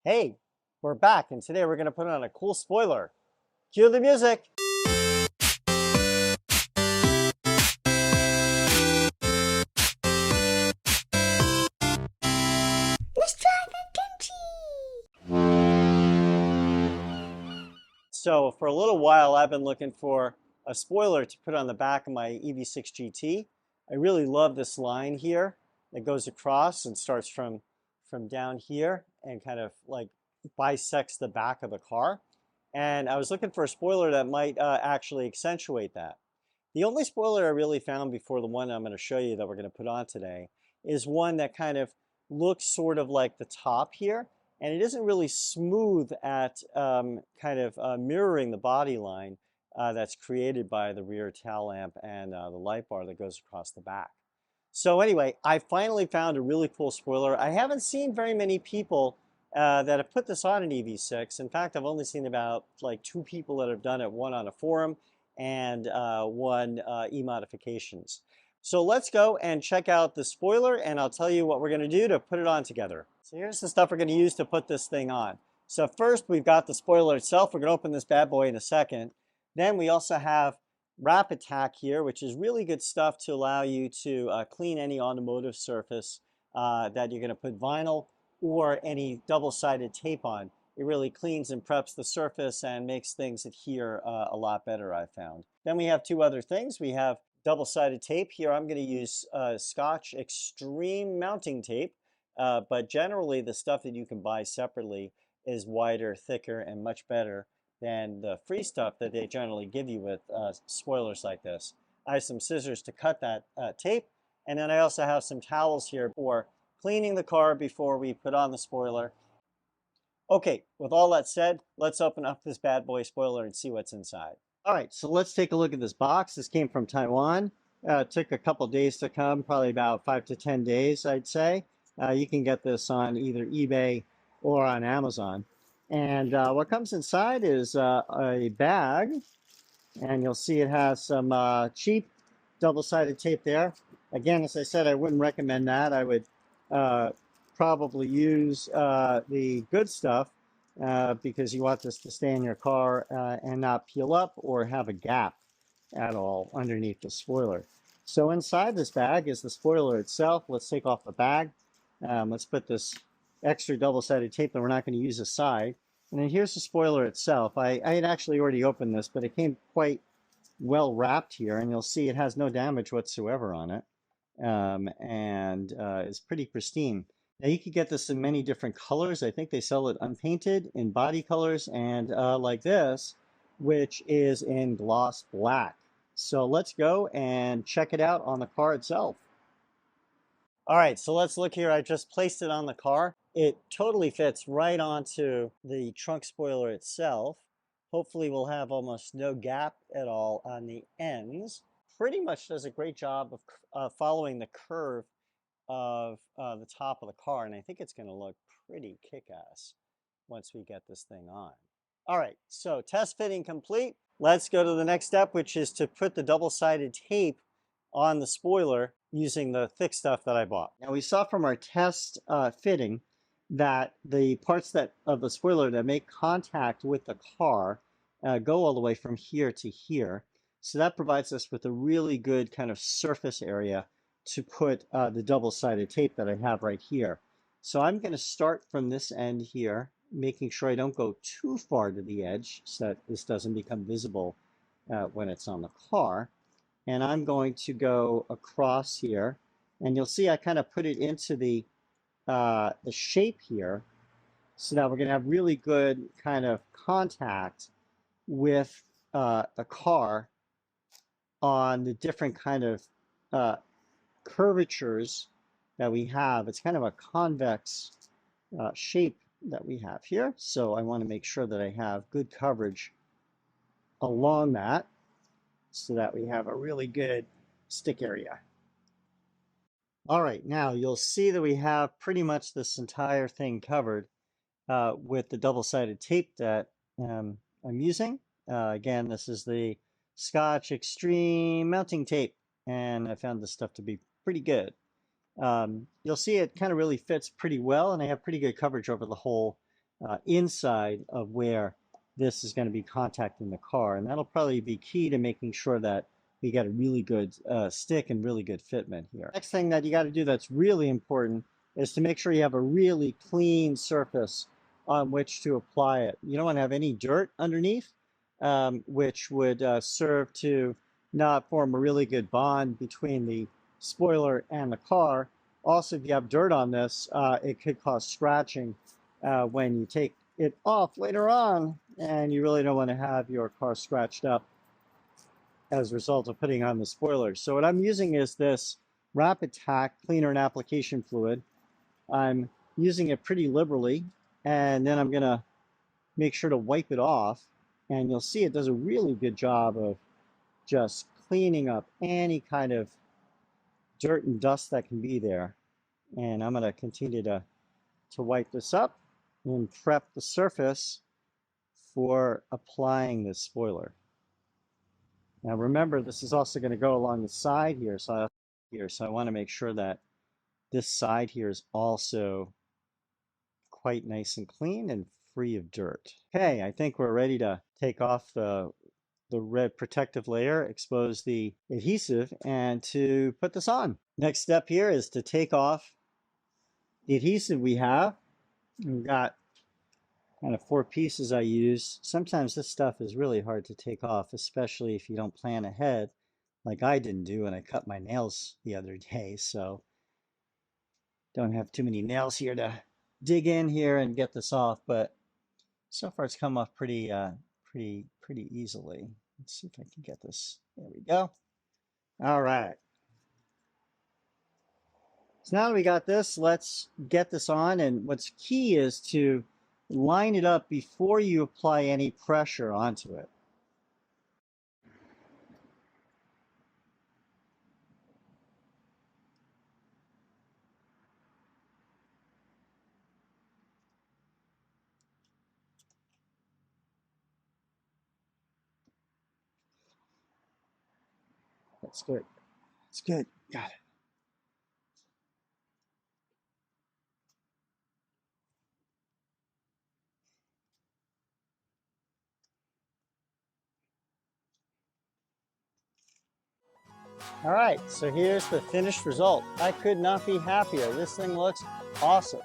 Hey, we're back, and today we're going to put on a cool spoiler. Cue the music. Let's try the kimchi! So for a little while, I've been looking for a spoiler to put on the back of my EV6 GT. I really love this line here that goes across and starts from down here and kind of like bisects the back of the car. And I was looking for a spoiler that might actually accentuate that. The only spoiler I really found before the one I'm going to show you that we're going to put on today is one that kind of looks sort of like the top here, and it isn't really smooth at mirroring the body line that's created by the rear tail lamp and the light bar that goes across the back. So anyway, I finally found a really cool spoiler. I haven't seen very many people that have put this on an EV6. In fact, I've only seen about like 2 people that have done it, one on a forum and one e-modifications. So let's go and check out the spoiler, and I'll tell you what we're going to do to put it on together. So here's the stuff we're going to use to put this thing on. So first, we've got the spoiler itself. We're going to open this bad boy in a second. Then we also have Wrap Attack here, which is really good stuff to allow you to clean any automotive surface that you're going to put vinyl or any double-sided tape on. It really cleans and preps the surface and makes things adhere a lot better, I've found. Then we have 2 other things. We have double-sided tape. Here I'm going to use Scotch Extreme mounting tape, but generally the stuff that you can buy separately is wider, thicker, and much better than the free stuff that they generally give you with spoilers like this. I have some scissors to cut that tape, and then I also have some towels here for cleaning the car before we put on the spoiler. Okay, with all that said, let's open up this bad boy spoiler and see what's inside. All right, so let's take a look at this box. This came from Taiwan. It took a couple days to come, probably about 5 to 10 days, I'd say. You can get this on either eBay or on Amazon. And what comes inside is a bag, and you'll see it has some cheap double-sided tape there. Again, as I said, I wouldn't recommend that. I would probably use the good stuff because you want this to stay in your car and not peel up or have a gap at all underneath the spoiler. So inside this bag is the spoiler itself. Let's take off the bag. Let's put this extra double-sided tape that we're not going to use aside. And then here's the spoiler itself. I had actually already opened this, but it came quite well wrapped here, and you'll see it has no damage whatsoever on it, and it's pretty pristine. Now you can get this in many different colors. I think they sell it unpainted in body colors and like this, which is in gloss black. So let's go and check it out on the car itself. All right, so let's look here. I just placed it on the car. It totally fits right onto the trunk spoiler itself. Hopefully we'll have almost no gap at all on the ends. Pretty much does a great job of following the curve of the top of the car, and I think it's going to look pretty kick-ass once we get this thing on. All right, so test fitting complete. Let's go to the next step, which is to put the double-sided tape on the spoiler using the thick stuff that I bought. Now we saw from our test fitting that the parts of the spoiler that make contact with the car go all the way from here to here. So that provides us with a really good kind of surface area to put the double-sided tape that I have right here. So I'm going to start from this end here, making sure I don't go too far to the edge so that this doesn't become visible when it's on the car. And I'm going to go across here, and you'll see I kind of put it into the shape here so that we're going to have really good kind of contact with the car on the different kind of curvatures that we have. It's kind of a convex shape that we have here. So I want to make sure that I have good coverage along that so that we have a really good stick area. All right, now you'll see that we have pretty much this entire thing covered with the double-sided tape that I'm using. Again, this is the Scotch Extreme mounting tape, and I found this stuff to be pretty good. You'll see it kind of really fits pretty well, and I have pretty good coverage over the whole inside of where this is going to be contacting the car. And that'll probably be key to making sure that we get a really good stick and really good fitment here. Next thing that you got to do that's really important is to make sure you have a really clean surface on which to apply it. You don't want to have any dirt underneath, which would serve to not form a really good bond between the spoiler and the car. Also, if you have dirt on this, it could cause scratching when you take it off later on, and you really don't want to have your car scratched up as a result of putting on the spoiler. So what I'm using is this Rapid Tack cleaner and application fluid. I'm using it pretty liberally, and then I'm going to make sure to wipe it off, and you'll see it does a really good job of just cleaning up any kind of dirt and dust that can be there. And I'm going to continue to wipe this up and prep the surface for applying this spoiler. Now remember, this is also going to go along the side here, so I want to make sure that this side here is also quite nice and clean and free of dirt. Okay, I think we're ready to take off the red protective layer, expose the adhesive, and to put this on. Next step here is to take off the adhesive we have. We've got kind of 4 pieces I use. Sometimes this stuff is really hard to take off, especially if you don't plan ahead, like I didn't do when I cut my nails the other day. So don't have too many nails here to dig in here and get this off, but so far it's come off pretty easily. Let's see if I can get this. There we go. All right. So now that we got this, let's get this on. And what's key is to line it up before you apply any pressure onto it. That's good. That's good. Got it. All right, so here's the finished result. I could not be happier. This thing looks awesome.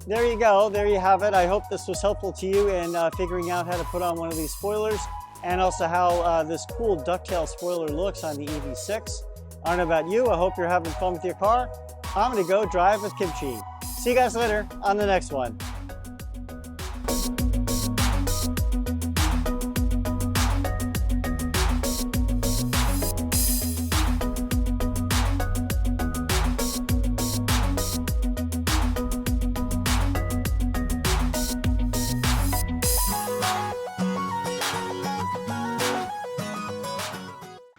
There you go. There you have it. I hope this was helpful to you in figuring out how to put on one of these spoilers, and also how this cool ducktail spoiler looks on the EV6. I don't know about you. I hope you're having fun with your car. I'm going to go drive with Kimchi. See you guys later on the next one.